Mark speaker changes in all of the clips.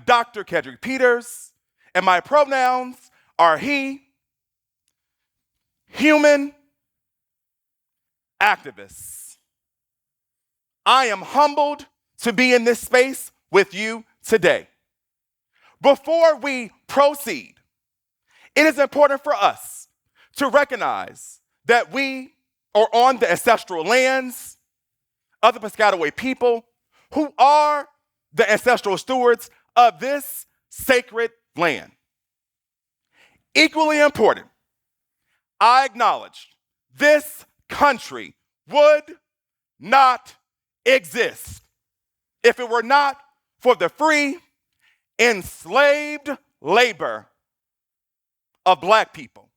Speaker 1: Dr. Keadrick Peters, and my pronouns are he, human, activist. I am humbled to be in this space with you today. Before we proceed, it is important for us to recognize that we are on the ancestral lands of the Piscataway people who are the ancestral stewards of this sacred land. Equally important, I acknowledge this country would not exist if it were not for the free, enslaved labor of Black people.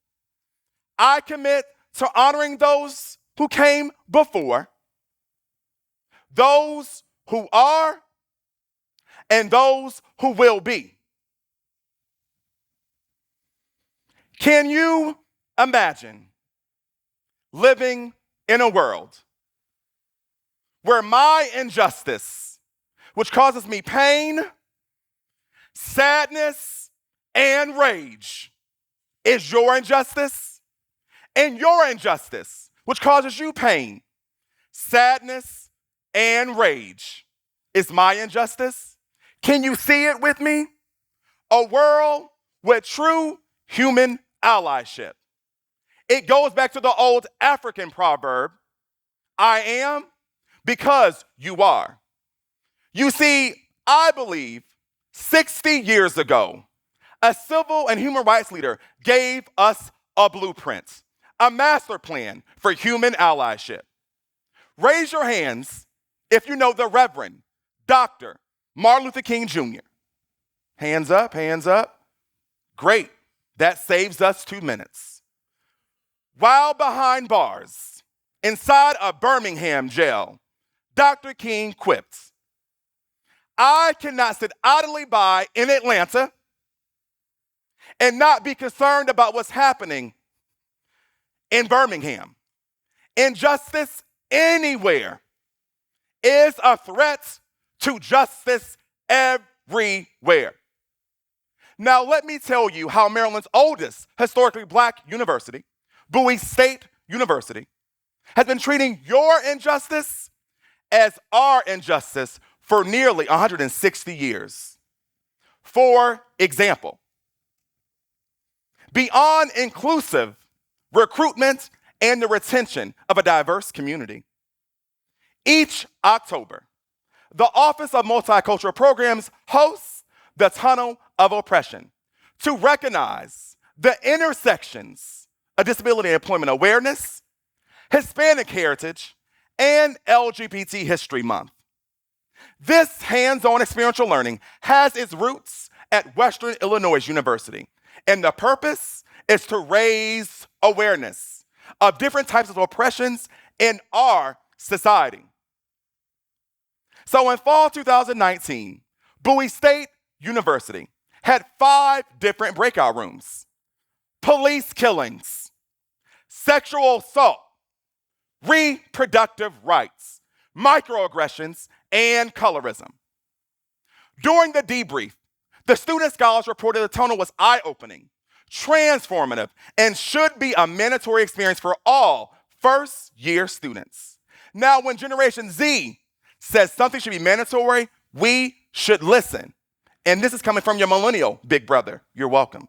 Speaker 1: I commit to honoring those who came before, those who are, and those who will be. Can you imagine living in a world where my injustice, which causes me pain, sadness, and rage, is your injustice, and your injustice, which causes you pain, sadness, and rage, is my injustice? Can you see it with me? A world with true human allyship. It goes back to the old African proverb, I am because you are. You see, I believe 60 years ago, a civil and human rights leader gave us a blueprint, a master plan for human allyship. Raise your hands if you know the Reverend Dr. Martin Luther King Jr. Hands up, hands up. Great, that saves us 2 minutes. While behind bars, inside a Birmingham jail, Dr. King quipped, I cannot sit idly by in Atlanta and not be concerned about what's happening in Birmingham. Injustice anywhere is a threat to justice everywhere. Now, let me tell you how Maryland's oldest historically Black university, Bowie State University, has been treating your injustice as our injustice for nearly 160 years. For example, beyond inclusive recruitment and the retention of a diverse community, each October, the Office of Multicultural Programs hosts the Tunnel of Oppression to recognize the intersections of disability and employment awareness, Hispanic heritage, and LGBT History Month. This hands-on experiential learning has its roots at Western Illinois University, and the purpose is to raise awareness of different types of oppressions in our society. So in fall 2019, Bowie State University had 5 different breakout rooms: police killings, sexual assault, reproductive rights, microaggressions, and colorism. During the debrief, the student scholars reported the tunnel was eye-opening, transformative, and should be a mandatory experience for all first-year students. Now, when Generation Z says something should be mandatory, we should listen. And this is coming from your millennial big brother. You're welcome.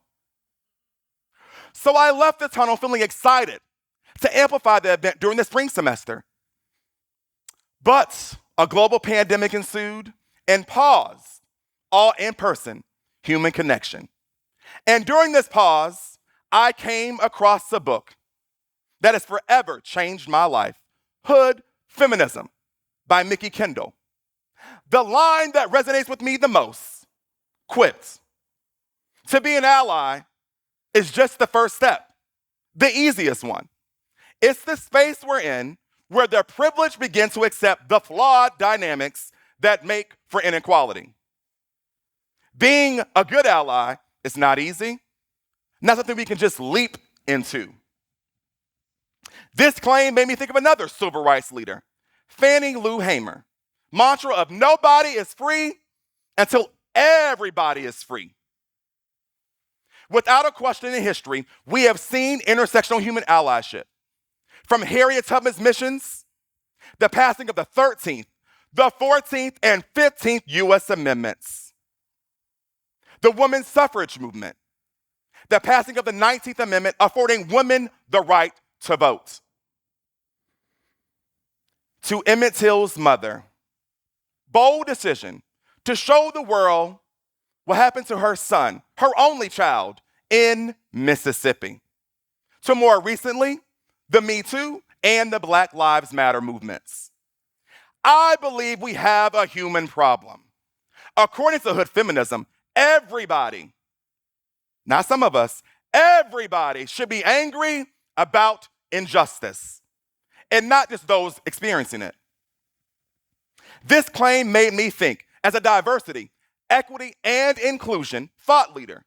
Speaker 1: So I left the tunnel feeling excited to amplify the event during the spring semester. But a global pandemic ensued and paused all in-person human connection. And during this pause, I came across a book that has forever changed my life, Hood Feminism by Mickey Kendall. The line that resonates with me the most quips, to be an ally is just the first step, the easiest one. It's the space we're in where the privileged begin to accept the flawed dynamics that make for inequality. Being a good ally is not easy, not something we can just leap into. This claim made me think of another civil rights leader, Fannie Lou Hamer, mantra of nobody is free until everybody is free. Without a question in history, we have seen intersectional human allyship. From Harriet Tubman's missions, the passing of the 13th, the 14th, and 15th U.S. Amendments, the women's suffrage movement, the passing of the 19th Amendment affording women the right to vote. To Emmett Till's mother, bold decision to show the world what happened to her son, her only child, in Mississippi. To more recently, the Me Too and the Black Lives Matter movements. I believe we have a human problem. According to hood feminism, everybody, not some of us, everybody should be angry about injustice, and not just those experiencing it. This claim made me think, as a diversity, equity, and inclusion thought leader.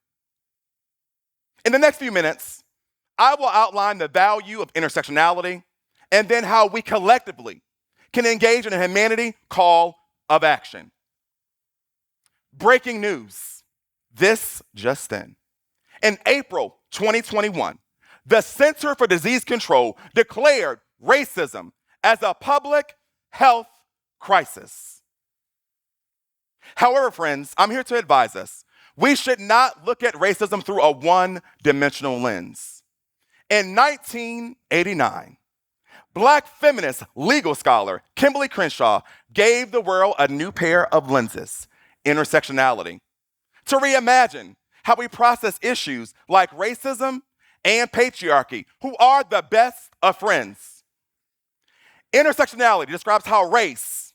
Speaker 1: In the next few minutes, I will outline the value of intersectionality and then how we collectively can engage in a humanity call of action. Breaking news, this just in. In April 2021, the Center for Disease Control declared racism as a public health crisis. However, friends, I'm here to advise us. We should not look at racism through a one-dimensional lens. In 1989, Black feminist legal scholar Kimberly Crenshaw gave the world a new pair of lenses, intersectionality, to reimagine how we process issues like racism and patriarchy, who are the best of friends. Intersectionality describes how race,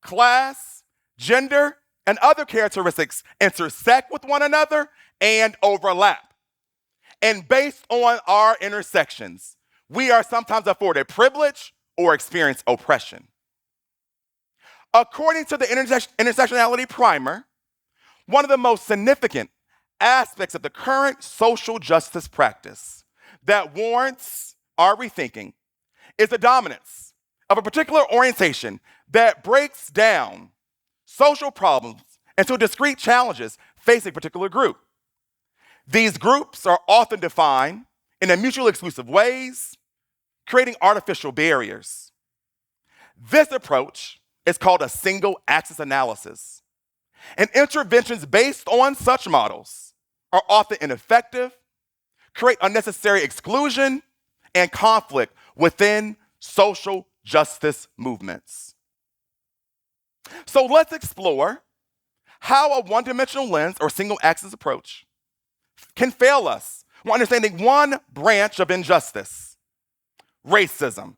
Speaker 1: class, gender, and other characteristics intersect with one another and overlap. And based on our intersections, we are sometimes afforded privilege or experience oppression. According to the intersectionality primer, one of the most significant aspects of the current social justice practice that warrants our rethinking is the dominance of a particular orientation that breaks down social problems into discrete challenges facing a particular group. These groups are often defined in mutually exclusive ways, creating artificial barriers. This approach is called a single-axis analysis, and interventions based on such models are often ineffective, create unnecessary exclusion and conflict within social justice movements. So let's explore how a one-dimensional lens or single-axis approach can fail us when understanding one branch of injustice, racism.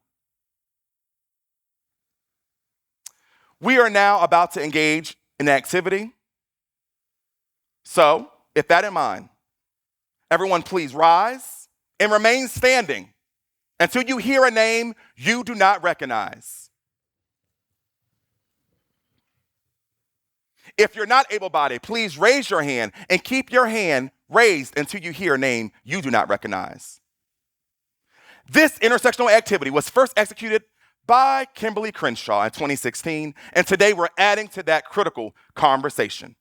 Speaker 1: We are now about to engage in an activity. So, with that in mind, everyone please rise and remain standing until you hear a name you do not recognize. If you're not able-bodied, please raise your hand and keep your hand raised until you hear a name you do not recognize. This intersectional activity was first executed by Kimberly Crenshaw in 2016, and today we're adding to that critical conversation.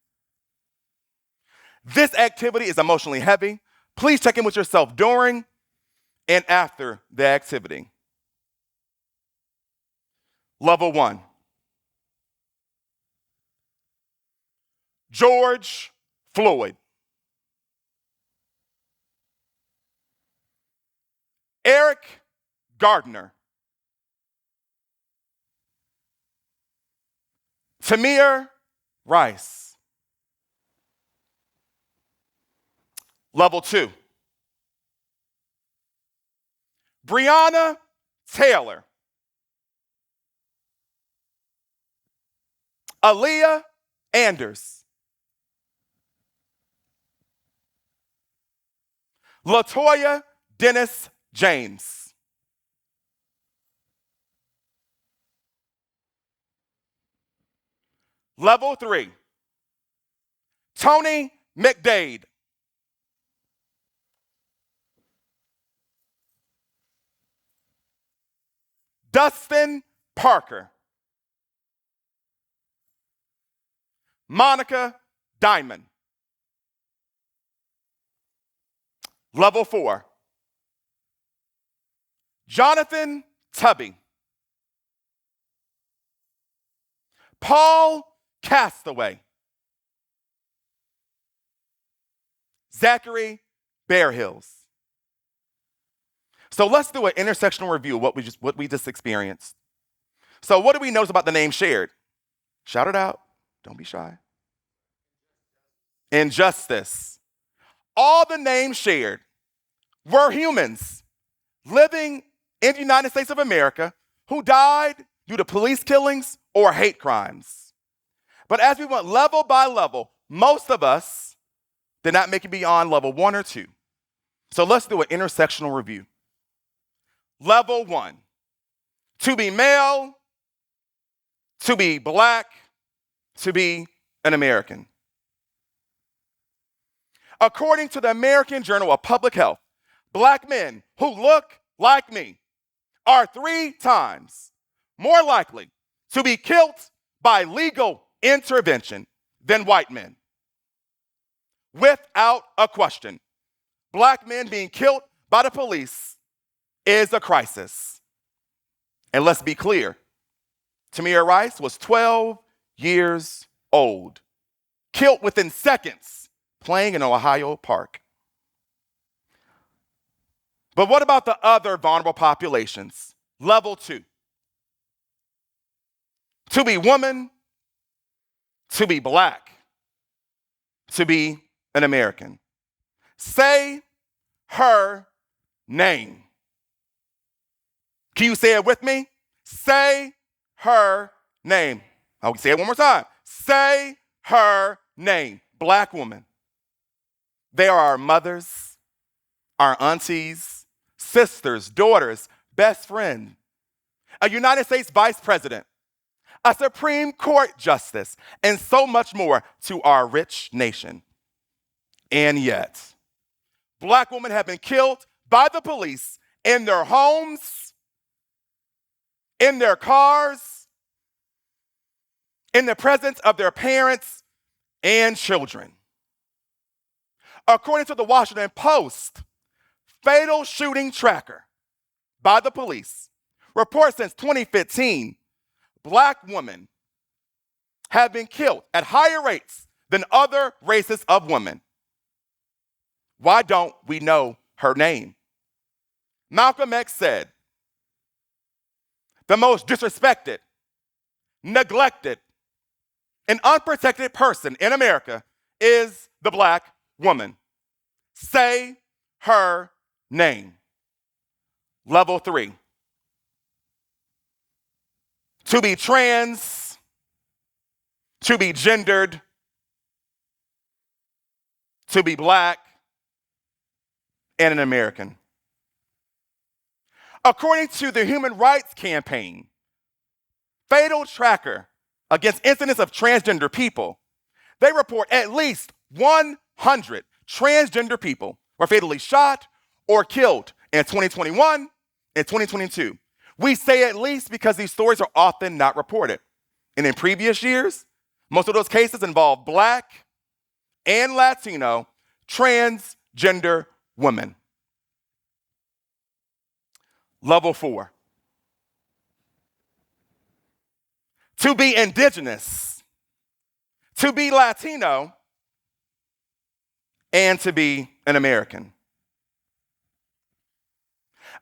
Speaker 1: This activity is emotionally heavy. Please check in with yourself during and after the activity. Level 1. George Floyd. Eric Gardner. Tamir Rice. Level 2. Breonna Taylor. Aaliyah Anders. LaToya Dennis James. Level 3. Tony McDade. Dustin Parker. Monica diamond. Level 4, Jonathan Tubby. Paul Castaway. Zachary Bear Hills. So let's do an intersectional review of what we just experienced. So what do we notice about the name shared? Shout it out. Don't be shy. Injustice. All the names shared were humans living in the United States of America who died due to police killings or hate crimes. But as we went level by level, most of us did not make it beyond level 1 or 2. So let's do an intersectional review. Level 1, to be male, to be black, to be an American. According to the American Journal of Public Health, black men who look like me are 3 times more likely to be killed by legal intervention than white men. Without a question, black men being killed by the police is a crisis. And let's be clear, Tamir Rice was 12 years old, killed within seconds, playing in an Ohio park. But what about the other vulnerable populations? Level 2. To be woman, to be black, to be an American. Say her name. Can you say it with me? Say her name. I'll say it one more time. Say her name. Black woman. They are our mothers, our aunties, sisters, daughters, best friend, a United States vice president, a Supreme Court justice, and so much more to our rich nation. And yet, black women have been killed by the police in their homes, in their cars, in the presence of their parents and children. According to the Washington Post, fatal shooting tracker by the police reports since 2015, black women have been killed at higher rates than other races of women. Why don't we know her name? Malcolm X said, the most disrespected, neglected, and unprotected person in America is the black woman. Say her name. Level 3. To be trans, to be gendered, to be black, and an American. According to the Human Rights Campaign, fatal tracker against incidents of transgender people, they report at least 100 transgender people were fatally shot or killed in 2021 and 2022. We say at least because these stories are often not reported. And in previous years, most of those cases involve black and Latino transgender women. Level 4. To be indigenous, to be Latino, and to be an American.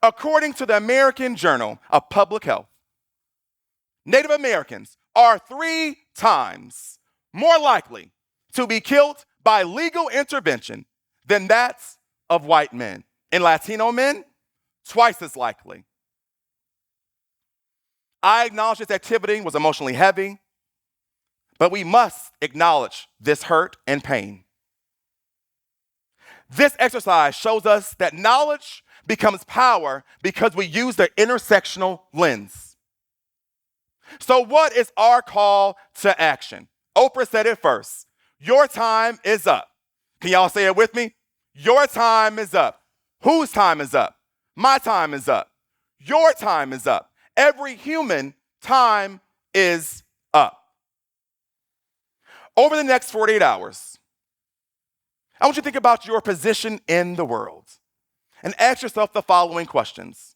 Speaker 1: According to the American Journal of Public Health, Native Americans are 3 times more likely to be killed by legal intervention than that of white men. And Latino men, twice as likely. I acknowledge this activity was emotionally heavy, but we must acknowledge this hurt and pain. This exercise shows us that knowledge becomes power because we use the intersectional lens. So what is our call to action? Oprah said it first. Your time is up. Can y'all say it with me? Your time is up. Whose time is up? My time is up. Your time is up. Every human time is up. Over the next 48 hours, I want you to think about your position in the world and ask yourself the following questions.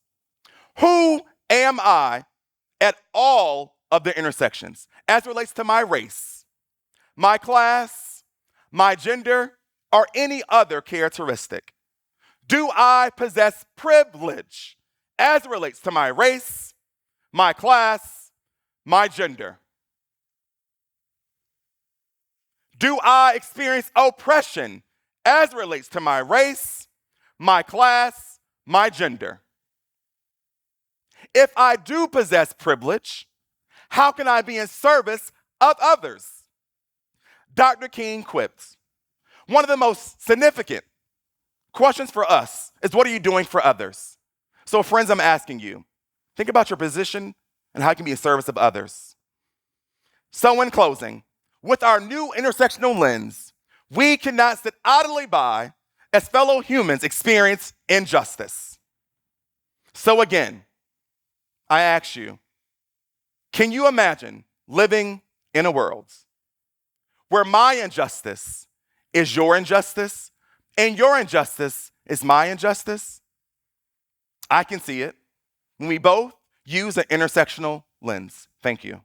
Speaker 1: Who am I at all of the intersections as it relates to my race, my class, my gender, or any other characteristic? Do I possess privilege as it relates to my race, my class, my gender? Do I experience oppression as it relates to my race, my class, my gender? If I do possess privilege, how can I be in service of others? Dr. King quipped, one of the most significant questions for us is, what are you doing for others? So friends, I'm asking you, think about your position and how you can be in service of others. So in closing, with our new intersectional lens, we cannot sit idly by as fellow humans experience injustice. So again, I ask you, can you imagine living in a world where my injustice is your injustice and your injustice is my injustice? I can see it when we both use an intersectional lens. Thank you.